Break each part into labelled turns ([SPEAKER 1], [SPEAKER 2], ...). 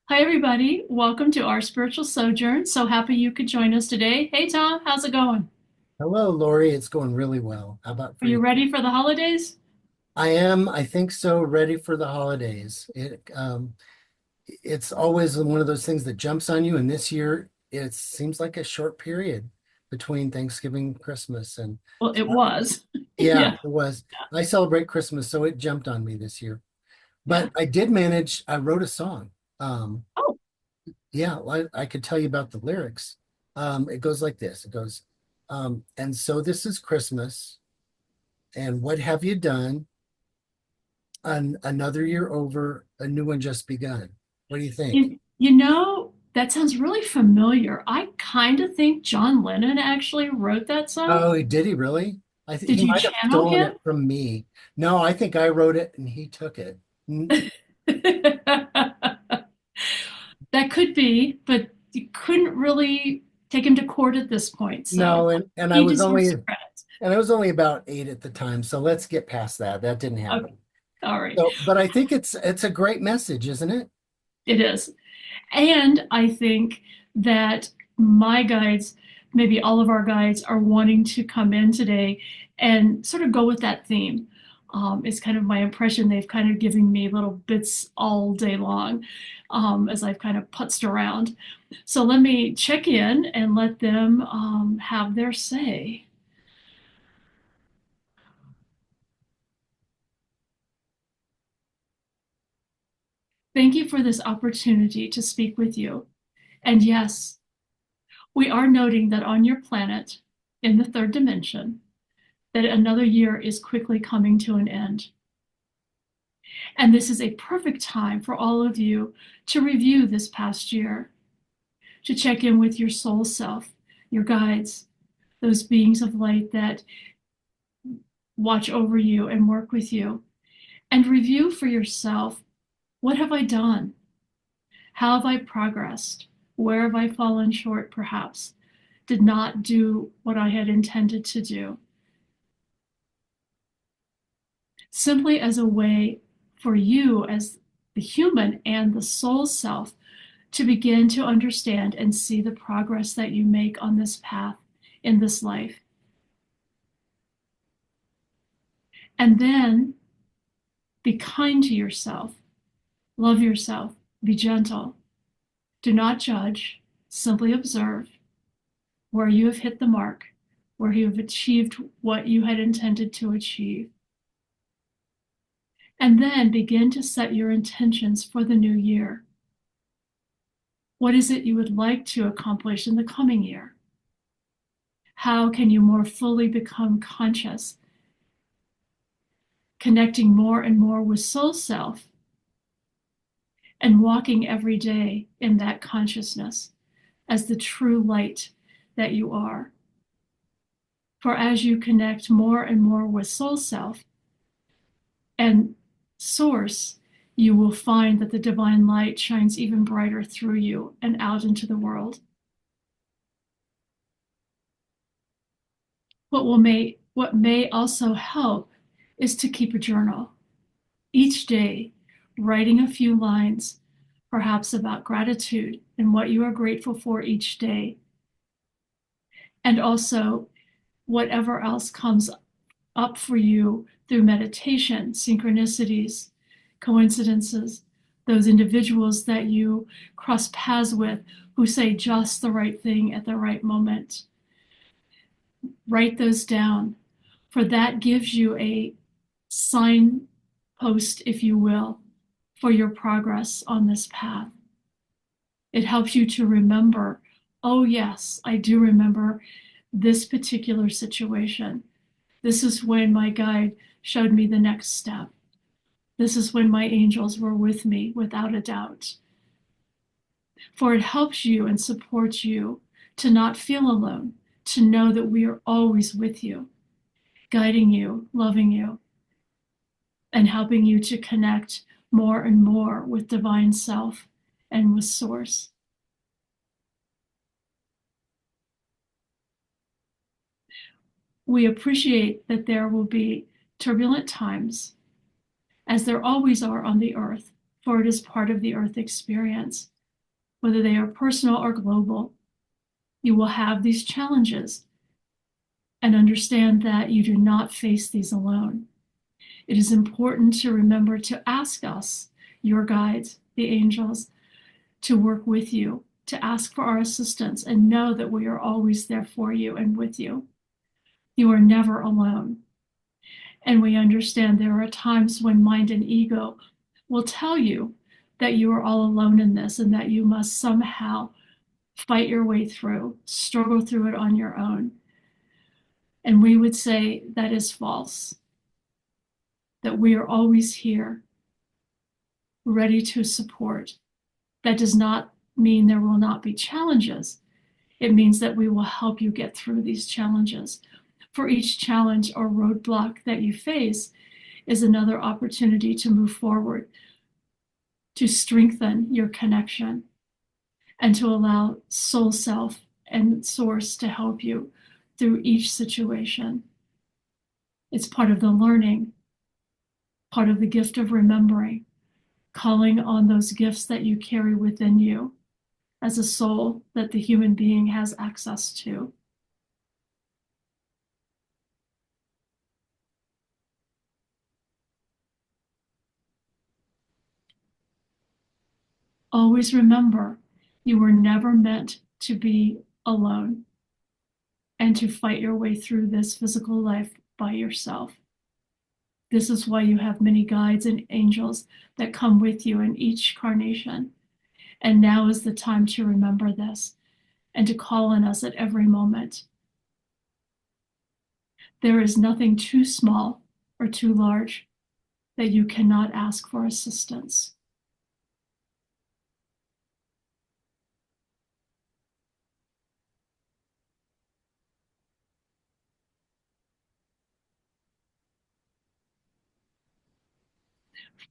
[SPEAKER 1] Hi, everybody. Welcome to our spiritual sojourn. So happy you could join us today. Hey, Tom, how's it going?
[SPEAKER 2] Hello, Laurie. It's going really well. How about
[SPEAKER 1] Are
[SPEAKER 2] for
[SPEAKER 1] you
[SPEAKER 2] you?
[SPEAKER 1] ready for the holidays?
[SPEAKER 2] I think so, ready for the holidays. It's always one of those things that jumps on you, and this year it seems like a short period between Thanksgiving and Christmas. And
[SPEAKER 1] Well, it was.
[SPEAKER 2] yeah,
[SPEAKER 1] Yeah,
[SPEAKER 2] it was. I celebrate Christmas, so it jumped on me this year.
[SPEAKER 1] yeah.
[SPEAKER 2] But I wrote a song. Um,
[SPEAKER 1] Oh,
[SPEAKER 2] yeah, I could tell you about the lyrics. It goes like this. It goes, and so this is Christmas, and what have you done? Another year over, a new one just begun. What do you think?
[SPEAKER 1] that sounds really familiar. I kind of think John Lennon actually wrote that song.
[SPEAKER 2] Oh, did he really? I think
[SPEAKER 1] Did
[SPEAKER 2] he
[SPEAKER 1] you
[SPEAKER 2] might have
[SPEAKER 1] channel
[SPEAKER 2] stolen
[SPEAKER 1] him?
[SPEAKER 2] it from me. No, I think I wrote it and he took it.
[SPEAKER 1] That could be, but you couldn't really take him to court at this point. So
[SPEAKER 2] No, and I
[SPEAKER 1] he
[SPEAKER 2] was
[SPEAKER 1] deserves
[SPEAKER 2] only
[SPEAKER 1] the credit.
[SPEAKER 2] about 8 at the time, so let's get past that. That didn't
[SPEAKER 1] Okay.
[SPEAKER 2] happen.
[SPEAKER 1] All right.
[SPEAKER 2] So, but I think it's a great message, isn't it?
[SPEAKER 1] It is. And I think that my guides, maybe all of our guides, are wanting to come in today and sort of go with that theme. It's kind of my impression. They've kind of given me little bits all day long as I've kind of putzed around. So let me check in and let them have their say. Thank you for this opportunity to speak with you. And yes, we are noting that on your planet, in the third dimension, that another year is quickly coming to an end. And this is a perfect time for all of you to review this past year, to check in with your soul self, your guides, those beings of light that watch over you and work with you, and review for yourself, what have I done? How have I progressed? Where have I fallen short, perhaps? Did not do what I had intended to do. Simply as a way for you, as the human and the soul self, to begin to understand and see the progress that you make on this path in this life. And then be kind to yourself, love yourself, be gentle. Do not judge, simply observe where you have hit the mark, where you have achieved what you had intended to achieve. And then begin to set your intentions for the new year. What is it you would like to accomplish in the coming year? How can you more fully become conscious, connecting more and more with soul self and walking every day in that consciousness as the true light that you are? For as you connect more and more with soul self and source, you will find that the divine light shines even brighter through you and out into the world. What may also help is to keep a journal each day, writing a few lines, perhaps about gratitude and what you are grateful for each day, and also whatever else comes up for you through meditation, synchronicities, coincidences, those individuals that you cross paths with who say just the right thing at the right moment. Write those down, for that gives you a signpost, if you will, for your progress on this path. It helps you to remember, oh, yes, I do remember this particular situation. This is when my guide showed me the next step. This is when my angels were with me, without a doubt. For it helps you and supports you to not feel alone, to know that we are always with you, guiding you, loving you, and helping you to connect more and more with divine self and with source. We appreciate that there will be turbulent times, as there always are on the earth, for it is part of the earth experience. whether they are personal or global. You will have these challenges and understand that you do not face these alone. It is important to remember to ask us, your guides, the angels, to work with you, to ask for our assistance, and know that we are always there for you and with you. You are never alone. And we understand there are times when mind and ego will tell you that you are all alone in this and that you must somehow fight your way through, struggle through it on your own. And we would say that is false, that we are always here, ready to support. That does not mean there will not be challenges. It means that we will help you get through these challenges. For each challenge or roadblock that you face is another opportunity to move forward, to strengthen your connection, and to allow soul self and source to help you through each situation. It's part of the learning, part of the gift of remembering, calling on those gifts that you carry within you as a soul that the human being has access to. Always remember, you were never meant to be alone and to fight your way through this physical life by yourself. This is why you have many guides and angels that come with you in each carnation. And now is the time to remember this and to call on us at every moment. There is nothing too small or too large that you cannot ask for assistance.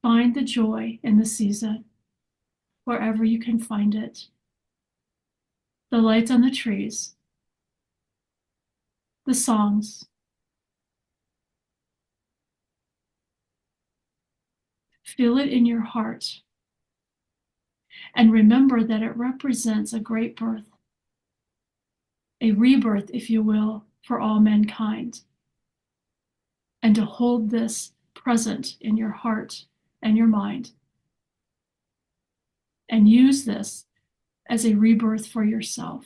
[SPEAKER 1] Find the joy in the season, wherever you can find it. The lights on the trees, the songs. Feel it in your heart. And remember that it represents a great birth, a rebirth, if you will, for all mankind. And to hold this present in your heart and your mind. And use this as a rebirth for yourself.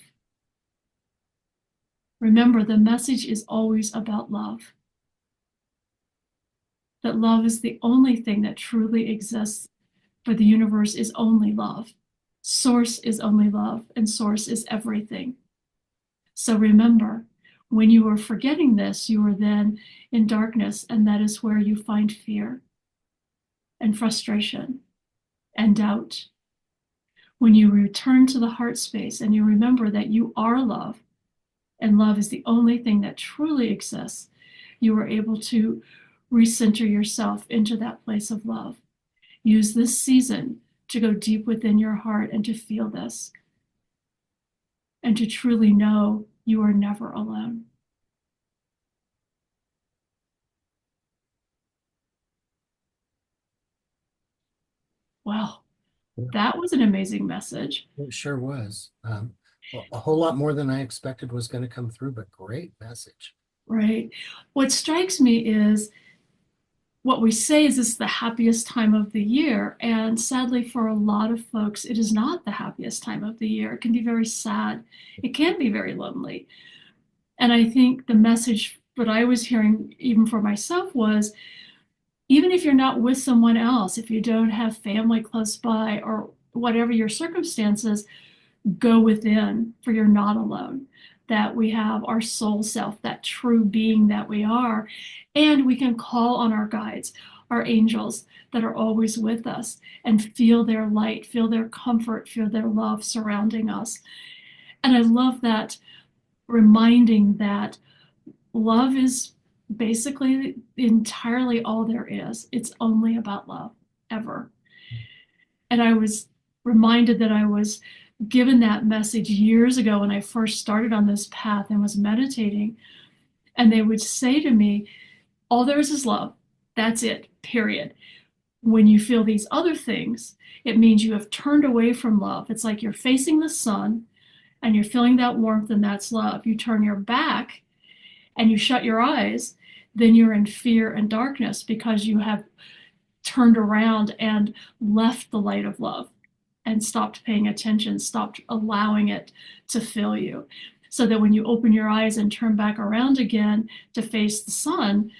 [SPEAKER 1] Remember, the message is always about love. That love is the only thing that truly exists, for the universe is only love. Source is only love, and source is everything. So remember, when you are forgetting this, you are then in darkness, and that is where you find fear and frustration and doubt. When you return to the heart space and you remember that you are love, and love is the only thing that truly exists, you are able to recenter yourself into that place of love. Use this season to go deep within your heart and to feel this, and to truly know you are never alone. Well, that was an amazing message.
[SPEAKER 2] It sure was. Well, a whole lot more than I expected was going to come through, but great message.
[SPEAKER 1] Right. What strikes me is what we say is it's the happiest time of the year. And sadly, for a lot of folks, it is not the happiest time of the year. It can be very sad. It can be very lonely. And I think the message that I was hearing, even for myself, was even if you're not with someone else, if you don't have family close by or whatever your circumstances, go within, for you're not alone. That we have our soul self, that true being that we are, and we can call on our guides, our angels that are always with us, and feel their light, feel their comfort, feel their love surrounding us. And I love that reminding that love is basically entirely all there is. It's only about love, ever. And I was reminded that I was given that message years ago when I first started on this path and was meditating. And they would say to me, all there is love. That's it, period. When you feel these other things, it means you have turned away from love. It's like you're facing the sun and you're feeling that warmth, and that's love. You turn your back and you shut your eyes, then you're in fear and darkness because you have turned around and left the light of love and stopped paying attention, stopped allowing it to fill you. So that when you open your eyes and turn back around again to face the sun,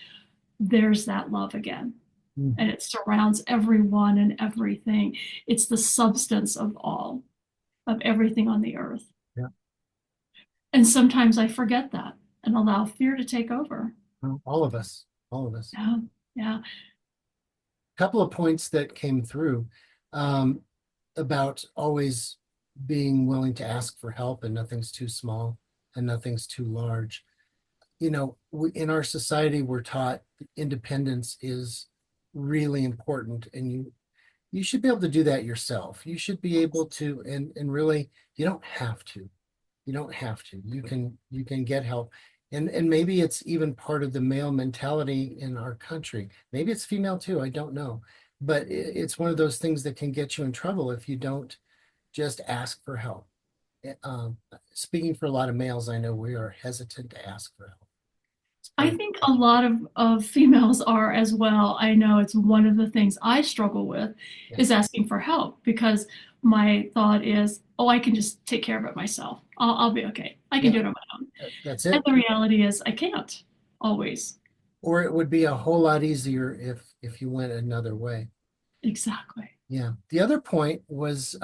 [SPEAKER 1] there's that love again. And
[SPEAKER 2] Mhm.
[SPEAKER 1] it surrounds everyone and everything. It's the substance of all, of everything on the earth.
[SPEAKER 2] Yeah.
[SPEAKER 1] And sometimes I forget that and allow fear to take over.
[SPEAKER 2] Well, all of us, all of us.
[SPEAKER 1] Yeah. Yeah.
[SPEAKER 2] Couple of points that came through um, about always being willing to ask for help, and nothing's too small and nothing's too large. In our society, we're taught independence is really important, and you should be able to do that yourself. You should be able to, and really, you don't have to. You don't have to. You can get help. And maybe it's even part of the male mentality in our country. Maybe it's female too, I don't know. But it's one of those things that can get you in trouble if you don't just ask for help. Speaking for a lot of males, I know we are hesitant to ask for help. It's part
[SPEAKER 1] I
[SPEAKER 2] of
[SPEAKER 1] think
[SPEAKER 2] the
[SPEAKER 1] a
[SPEAKER 2] culture.
[SPEAKER 1] lot of females are as well. I know it's one of the things I struggle with
[SPEAKER 2] Yeah.
[SPEAKER 1] is asking for help because my thought is, oh, I can just take care of it myself. I'll be okay. I can
[SPEAKER 2] Yeah,
[SPEAKER 1] do it on my own.
[SPEAKER 2] that's
[SPEAKER 1] And
[SPEAKER 2] it.
[SPEAKER 1] the reality is I can't always.
[SPEAKER 2] Or it would be a whole lot easier if you went another way.
[SPEAKER 1] Exactly.
[SPEAKER 2] Yeah. The other point was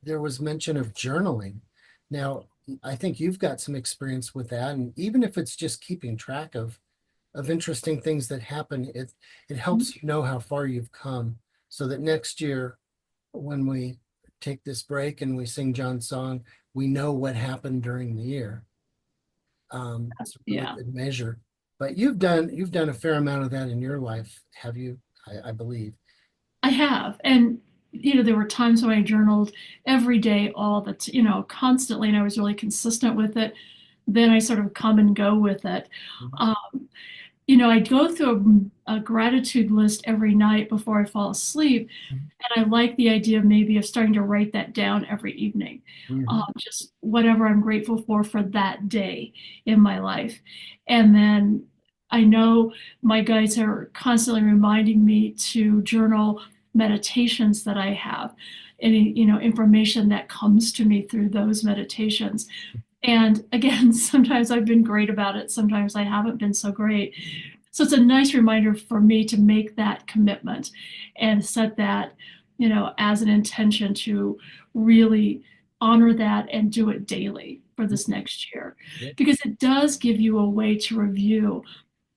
[SPEAKER 2] there was mention of journaling. Now, I think you've got some experience with that, and even if it's just keeping track of interesting things that happen, it helps you know how far you've come, so that next year, when we take this break and we sing John's song, we know what happened during the year. It's a really
[SPEAKER 1] Yeah.
[SPEAKER 2] good measure. But you've done a fair amount of that in your life, have you? I believe.
[SPEAKER 1] I have. And, there were times when I journaled every day, constantly, and I was really consistent with it. Then I sort of come and go with it.
[SPEAKER 2] Mhm.
[SPEAKER 1] Um, I go through a gratitude list every night before I fall asleep. And I like the idea maybe of starting to write that down every evening.
[SPEAKER 2] Mhm.
[SPEAKER 1] Just whatever I'm grateful for that day in my life. And then I know my guides are constantly reminding me to journal meditations that I have, any, information that comes to me through those meditations. And again, sometimes I've been great about it, sometimes I haven't been so great. So it's a nice reminder for me to make that commitment and set that, as an intention to really honor that and do it daily for this next year.
[SPEAKER 2] Good.
[SPEAKER 1] Because it does give you a way to review.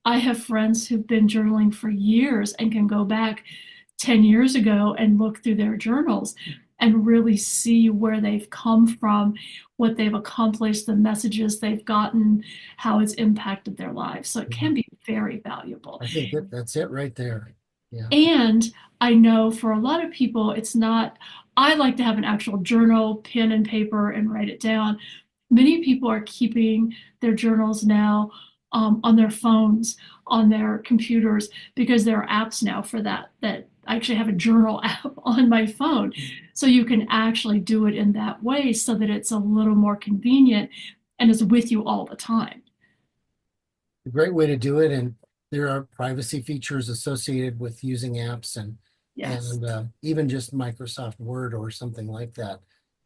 [SPEAKER 1] I have friends who've been journaling for years and can go back 10 years ago and look through their journals and really see where they've come from, what they've accomplished, the messages they've gotten, how it's impacted their lives. So it can be very valuable.
[SPEAKER 2] I think that's it right there. Yeah.
[SPEAKER 1] And I know for a lot of people, it's not, I like to have an actual journal, pen and paper, and write it down. Many people are keeping their journals now on their phones, on their computers, because there are apps now for that. That I actually have a journal app on my phone. So you can actually do it in that way so that it's a little more convenient and is with you all the time.
[SPEAKER 2] A great way to do it, and there are privacy features associated with using apps
[SPEAKER 1] Yes.
[SPEAKER 2] and even just Microsoft Word or something like that.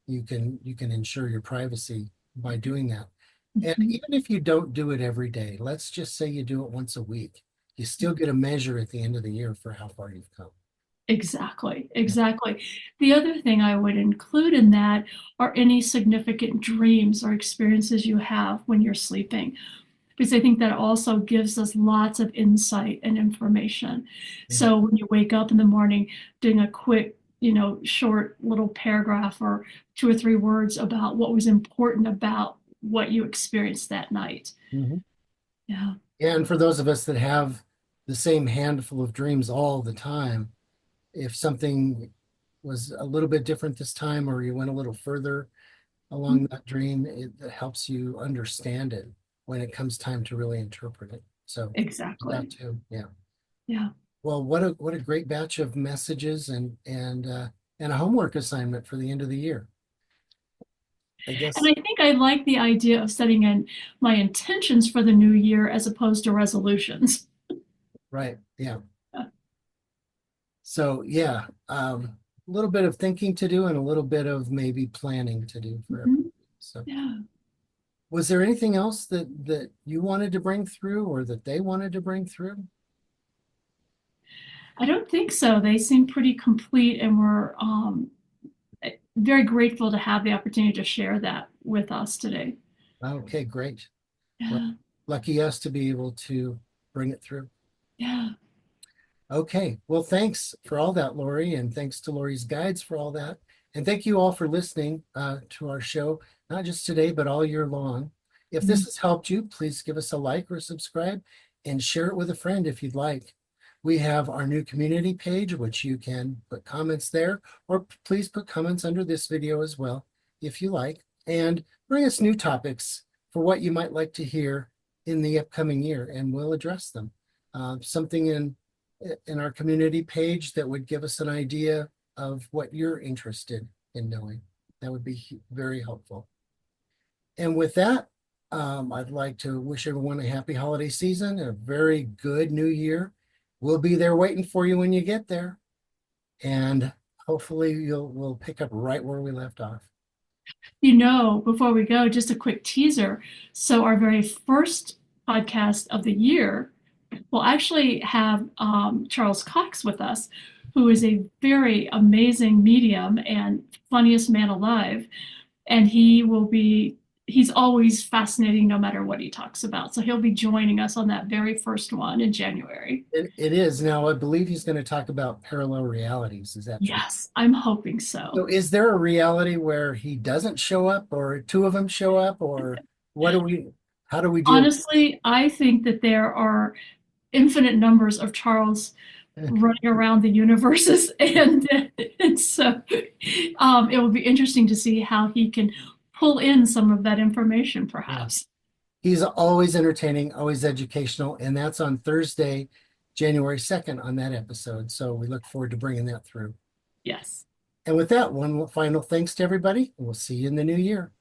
[SPEAKER 2] You can ensure your privacy by doing that. And
[SPEAKER 1] Mhm.
[SPEAKER 2] even if you don't do it every day, let's just say you do it once a week, you still get a measure at the end of the year for how far you've come.
[SPEAKER 1] Exactly,
[SPEAKER 2] Yeah.
[SPEAKER 1] exactly. The other thing I would include in that are any significant dreams or experiences you have when you're sleeping, because I think that also gives us lots of insight and information.
[SPEAKER 2] Mhm.
[SPEAKER 1] So when you wake up in the morning, doing a quick, short little paragraph or two or three words about what was important about what you experienced that night.
[SPEAKER 2] Mhm.
[SPEAKER 1] Yeah.
[SPEAKER 2] Yeah, and for those of us that have the same handful of dreams all the time, if something was a little bit different this time, or you went a little further along that dream, it helps you understand it when it comes time to really interpret it. So
[SPEAKER 1] Exactly.
[SPEAKER 2] that too, yeah.
[SPEAKER 1] Yeah.
[SPEAKER 2] Well, what a great batch of messages and a homework assignment for the end of the year. I
[SPEAKER 1] And
[SPEAKER 2] guess,
[SPEAKER 1] I think I like the idea of setting in my intentions for the new year as opposed to resolutions.
[SPEAKER 2] right. Yeah. So yeah, a little bit of thinking to do and a little bit of maybe planning to do for everything.
[SPEAKER 1] Mhm.
[SPEAKER 2] So
[SPEAKER 1] Yeah.
[SPEAKER 2] was there anything else that you wanted to bring through or that they wanted to bring through?
[SPEAKER 1] I don't think so. They seem pretty complete, and we're very grateful to have the opportunity to share that with us today.
[SPEAKER 2] Okay, great. Well,
[SPEAKER 1] Yeah.
[SPEAKER 2] lucky us to be able to bring it through.
[SPEAKER 1] Yeah.
[SPEAKER 2] Okay, well, thanks for all that, Laurie, and thanks to Laurie's guides for all that. And thank you all for listening to our show, not just today, but all year long. If this has helped you, please give us a like or subscribe and share it with a friend if you'd like. We have our new community page, which you can put comments there, or please put comments under this video as well, if you like, and bring us new topics for what you might like to hear in the upcoming year, and we'll address them. Something in our community page that would give us an idea of what you're interested in knowing. That would be very helpful. And with that, I'd like to wish everyone a happy holiday season, a very good new year. We'll be there waiting for you when you get there. And hopefully we'll pick up right where we left off.
[SPEAKER 1] Before we go, just a quick teaser. So, our very first podcast of the year will actually have Charles Cox with us, who is a very amazing medium and funniest man alive. And he's always fascinating no matter what he talks about. So, he'll be joining us on that very first one in January.
[SPEAKER 2] It is. Now, I believe he's going to talk about parallel realities. Is that true?
[SPEAKER 1] Yes, I'm hoping so.
[SPEAKER 2] So is there a reality where he doesn't show up or two of them show up or what do we, how do we deal?
[SPEAKER 1] Honestly, I think that there are infinite numbers of Charles running around the universes, and so it will be interesting to see how he can pull in some of that information,
[SPEAKER 2] Yeah,
[SPEAKER 1] perhaps.
[SPEAKER 2] he's always entertaining, always educational, and that's on Thursday, January 2nd on that episode. So we look forward to bringing that through.
[SPEAKER 1] Yes.
[SPEAKER 2] And with that, one final thanks to everybody, and we'll see you in the new year.